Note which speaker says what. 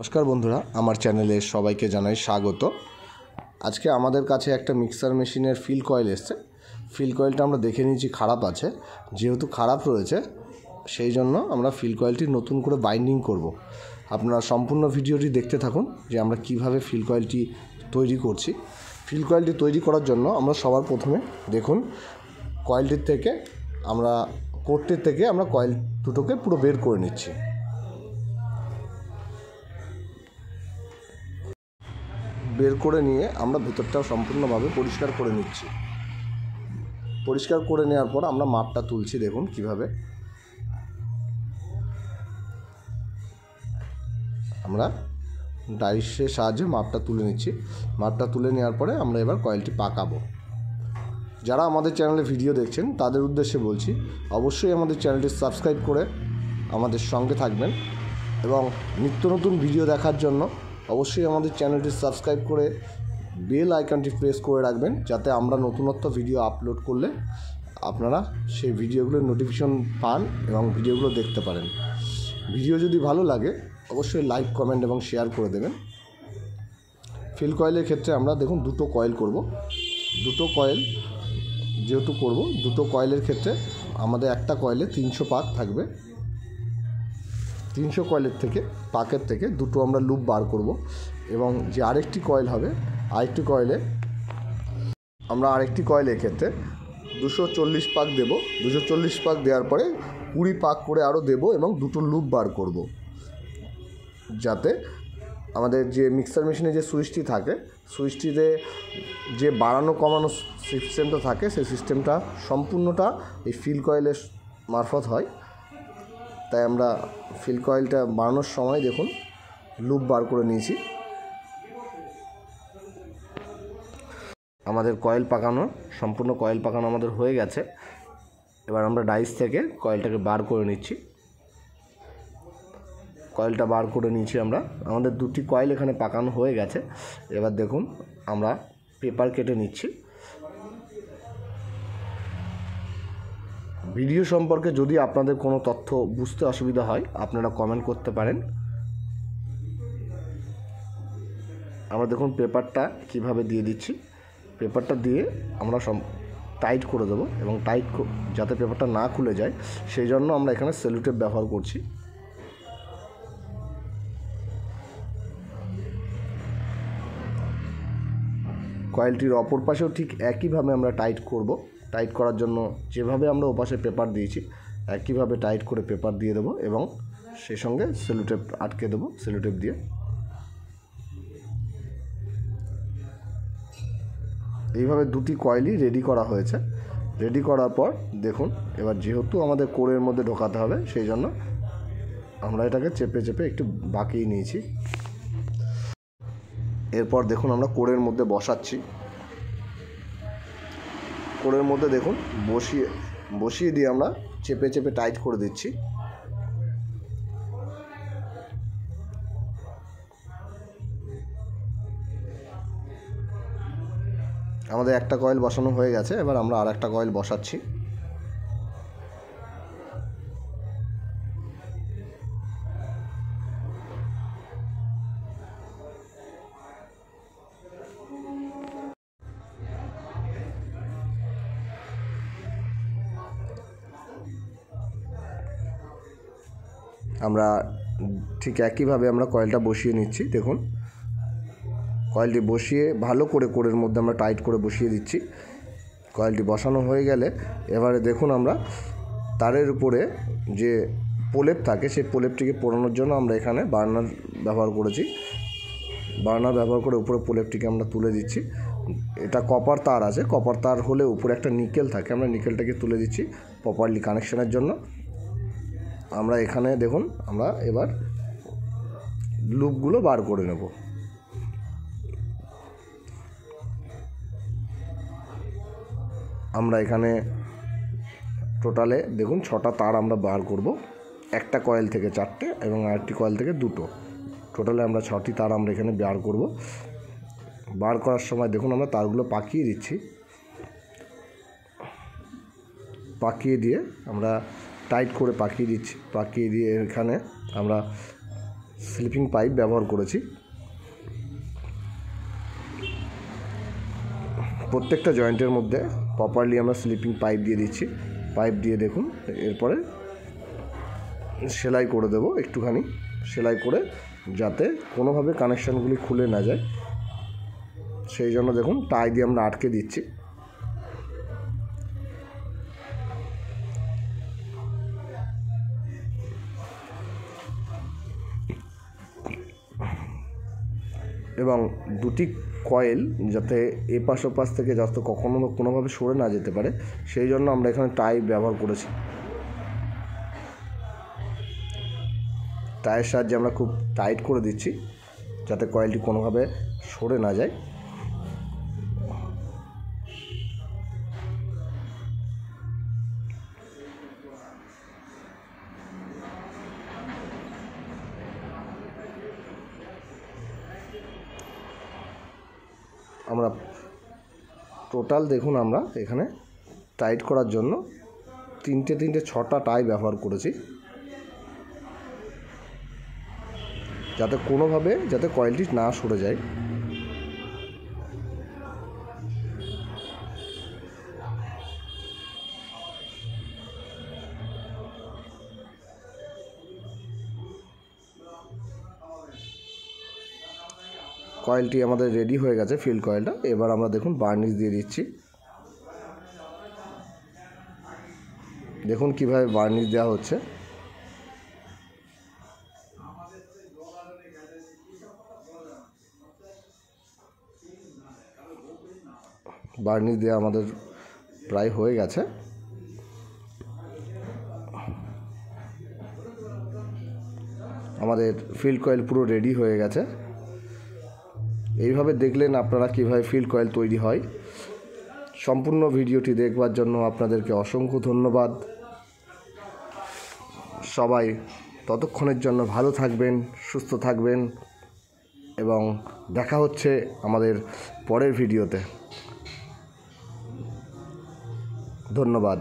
Speaker 1: নমস্কার বন্ধুরা, আমার চ্যানেলে সবাইকে জানাই স্বাগত। আজকে আমাদের কাছে একটা মিক্সার মেশিনের ফিল কয়েল এসছে। ফিল কয়েলটা আমরা দেখে নিয়েছি খারাপ আছে, যেহেতু খারাপ রয়েছে সেই জন্য আমরা ফিল কয়েলটি নতুন করে বাইন্ডিং করব। আপনারা সম্পূর্ণ ভিডিওটি দেখতে থাকুন যে আমরা কিভাবে ফিল কয়েলটি তৈরি করছি। ফিল কয়েলটি তৈরি করার জন্য আমরা সবার প্রথমে দেখুন কয়েলটির থেকে কোটটির থেকে আমরা কয়েল দুটোকে পুরো বের করে নিচ্ছি। বের করে নিয়ে আমরা ভিতরটা সম্পূর্ণভাবে পরিষ্কার করে নিচ্ছি। পরিষ্কার করে নেওয়ার পর আমরা মাপটা তুলছি। দেখুন কিভাবে আমরা ডাইসের সাহায্যে মাপটা তুলে নিচ্ছি। মাপটা তুলে নেওয়ার পরে আমরা এবার কয়েলটি পাকাবো। যারা আমাদের চ্যানেলে ভিডিও দেখছেন তাদের উদ্দেশ্যে বলছি, অবশ্যই আমাদের চ্যানেলটি সাবস্ক্রাইব করে আমাদের সঙ্গে থাকবেন এবং নিত্য নতুন ভিডিও দেখার জন্য অবশ্যই আমাদের চ্যানেলটি সাবস্ক্রাইব করে বেল আইকনটি প্রেস করে রাখবেন, যাতে আমরা নতুনত্ব ভিডিও আপলোড করলে আপনারা সেই ভিডিওগুলোর নোটিফিকেশন পান এবং ভিডিওগুলো দেখতে পারেন। ভিডিও যদি ভালো লাগে অবশ্যই লাইক, কমেন্ট এবং শেয়ার করে দেবেন। ফিল কয়েলের ক্ষেত্রে আমরা দেখুন দুটো কয়েল করব। দুটো কয়েল যেহেতু করব, দুটো কয়েলের ক্ষেত্রে আমাদের একটা কয়েলে 300 পাক থাকবে। 300 কয়েলের থেকে পাকের থেকে দুটো আমরা লুপ বার করব এবং যে আরেকটি কয়েল হবে, আরেকটি কয়েলের ক্ষেত্রে 240 পাক দেব। 240 পাক দেওয়ার পরে 20 পাক করে আরও দেব এবং দুটো লুপ বার করব, যাতে আমাদের যে মিক্সার মেশিনে যে সুইচটি থাকে, সুইচটিতে যে বাড়ানো কমানো সিস্টেমটা থাকে, সেই সিস্টেমটা সম্পূর্ণটা এই ফিল কয়েলের মারফত হয়। তাই আমরা ফিল কয়েলটা বাড়ানোর সময় দেখুন লুপ বার করে নিয়েছি। আমাদের সম্পূর্ণ কয়েল পাকানো আমাদের হয়ে গেছে। এবার আমরা ডাইস থেকে কয়েলটাকে বার করে নিচ্ছি। কয়েলটা বার করে নিয়েছি আমরা। আমাদের দুটি কয়েল এখানে পাকানো হয়ে গেছে। এবার দেখুন আমরা পেপার কেটে নিচ্ছি। ভিডিও সম্পর্কে যদি আপনাদের কোনো তথ্য বুঝতে অসুবিধা হয় আপনারা কমেন্ট করতে পারেন। আমরা দেখুন পেপারটা কিভাবে দিয়ে দিচ্ছি। পেপারটা দিয়ে আমরা টাইট করে দেবো এবং যাতে পেপারটা না খুলে যায় সেই জন্য আমরা এখানে সেলো টেপ ব্যবহার করছি। কয়েলটির অপর পাশেও ঠিক একইভাবে আমরা টাইট করব। টাইট করার জন্য যেভাবে আমরা ওপাশে পেপার দিয়েছি একইভাবে টাইট করে পেপার দিয়ে দেবো এবং সেই সঙ্গে সেলো টেপ আটকে দেবো সেলো টেপ দিয়ে। এইভাবে দুটি কয়েলই রেডি করা হয়েছে। রেডি করার পর দেখুন এবার যেহেতু আমাদের কোরের মধ্যে ঢোকাতে হবে সেই জন্য আমরা এটাকে চেপে চেপে একটু বাঁকিয়ে নিয়েছি। এরপর দেখুন আমরা কোরের মধ্যে বসাচ্ছি। কোরের মধ্যে দেখুন বসিয়ে দিয়ে আমরা চেপে চেপে টাইট করে দিচ্ছি। আমাদের একটা কয়েল বসানো হয়ে গেছে। এবার আমরা আর একটা কয়েল বসাচ্ছি। আমরা ঠিক একইভাবে আমরা কয়েলটা বসিয়ে নিচ্ছি। দেখুন কয়েলটি বসিয়ে ভালো করে কোরের মধ্যে আমরা টাইট করে বসিয়ে দিচ্ছি। কয়েলটি বসানো হয়ে গেলে এবারে দেখুন আমরা তারের উপরে যে প্রলেপ থাকে সেই প্রলেপটিকে পোড়ানোর জন্য আমরা এখানে বার্নার ব্যবহার করেছি। বার্নার ব্যবহার করে উপরে প্রলেপটিকে আমরা তুলে দিচ্ছি। এটা কপার তার আছে, কপার তার হলে উপরে একটা নিকেল থাকে, আমরা নিকেলটাকে তুলে দিচ্ছি প্রপারলি কানেকশানের জন্য। আমরা এখানে দেখুন আমরা এবার লুপগুলো বার করে নেব। আমরা এখানে টোটালে দেখুন 6টা তার আমরা বার করব। একটা কয়েল থেকে 4টে এবং আরেকটি কয়েল থেকে 2টো, টোটালে আমরা 6টি তার আমরা এখানে বার করব। বার করার সময় দেখুন আমরা তারগুলো পাকিয়ে দিচ্ছি। পাকিয়ে দিয়ে আমরা টাইট করে পাকিয়ে দিচ্ছি। পাকিয়ে দিয়ে এখানে আমরা স্লিপিং পাইপ ব্যবহার করেছি। প্রত্যেকটা জয়েন্টের মধ্যে প্রপারলি আমরা স্লিপিং পাইপ দিয়ে দিচ্ছি। পাইপ দিয়ে দেখুন, এরপরে সেলাই করে দেব, একটুখানি সেলাই করে, যাতে কোনোভাবে কানেকশানগুলি খুলে না যায়, সেই জন্য দেখুন টাই দিয়ে আমরা আটকে দিচ্ছি। এবং দুটি কয়েল যাতে এপাশ ওপাশ থেকে যাতে কখনো কোনোভাবে সরে না যেতে পারে, সেই জন্য আমরা এখানে টাই ব্যবহার করেছি। টাইয়ের সাহায্যে আমরা খুব টাইট করে দিচ্ছি যাতে কয়েলটি কোনোভাবে সরে না যায়। আমরা টোটাল দেখুন আমরা এখানে টাইট করার জন্য তিনটে 6টা টাই ব্যবহার করেছি, যাতে কোনোভাবে যাতে কয়েলটি না সরে যায়। কয়েলটি আমাদের রেডি হয়ে গেছে, ফিল্ড কয়েলটা। এবার আমরা দেখুন বার্নিশ দিয়ে দিচ্ছি। দেখুন কিভাবে বার্নিশ দেওয়া হচ্ছে। বার্নিশ দেওয়া আমাদের প্রায় হয়ে গেছে। আমাদের ফিল্ড কয়েল পুরো রেডি হয়ে গেছে। এইভাবে দেখলেন আপনারা কীভাবে ফিল্ড কয়েল তৈরি হয়। সম্পূর্ণ ভিডিওটি দেখবার জন্য আপনাদেরকে অসংখ্য ধন্যবাদ। সবাই ততক্ষণের জন্য ভালো থাকবেন, সুস্থ থাকবেন, এবং দেখা হচ্ছে আমাদের পরের ভিডিওতে। ধন্যবাদ।